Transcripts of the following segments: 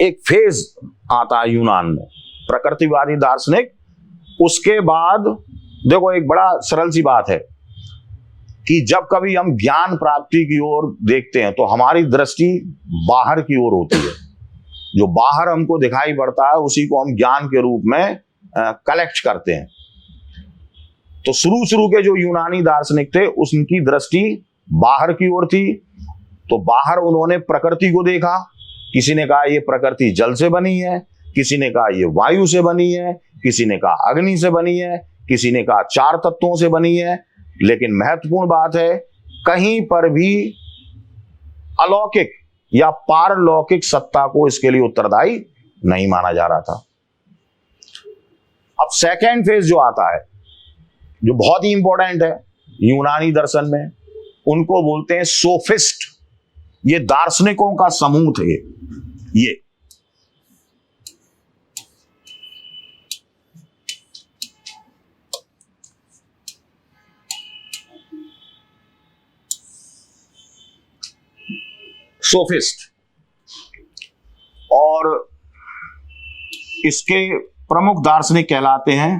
एक फेज आता है यूनान में, प्रकृतिवादी दार्शनिक। उसके बाद देखो एक बड़ा सरल सी बात है कि जब कभी हम ज्ञान प्राप्ति की ओर देखते हैं तो हमारी दृष्टि बाहर की ओर होती है। जो बाहर हमको दिखाई पड़ता है उसी को हम ज्ञान के रूप में कलेक्ट करते हैं। तो शुरू के जो यूनानी दार्शनिक थे उनकी दृष्टि बाहर की ओर थी। तो बाहर उन्होंने प्रकृति को देखा। किसी ने कहा ये प्रकृति जल से बनी है, किसी ने कहा ये वायु से बनी है, किसी ने कहा अग्नि से बनी है, किसी ने कहा 4 तत्वों से बनी है। लेकिन महत्वपूर्ण बात है, कहीं पर भी अलौकिक या पारलौकिक सत्ता को इसके लिए उत्तरदायी नहीं माना जा रहा था। अब सेकेंड फेज जो आता है, जो बहुत ही इंपॉर्टेंट है यूनानी दर्शन में, उनको बोलते हैं सोफिस्ट। ये दार्शनिकों का समूह थे। ये सोफिस्ट, और इसके प्रमुख दार्शनिक कहलाते हैं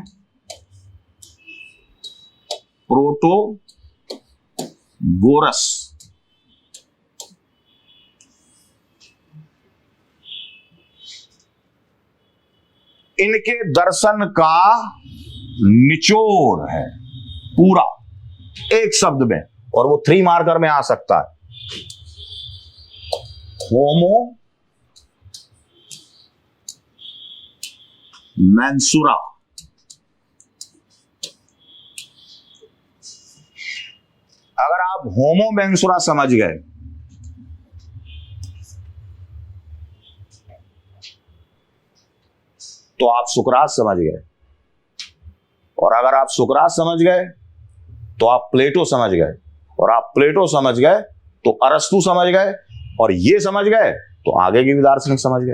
प्रोटोगोरस। इनके दर्शन का निचोड़ है पूरा एक शब्द में, और वो 3 मार्कर में आ सकता है, होमो मेंसुरा। अगर आप होमो मेंसुरा समझ गए तो आप सुकरात समझ गए, और अगर आप सुकरात समझ गए तो आप प्लेटो समझ गए, और आप प्लेटो समझ गए तो अरस्तु समझ गए, और ये समझ गए तो आगे की भी दार्शनिक समझ गए।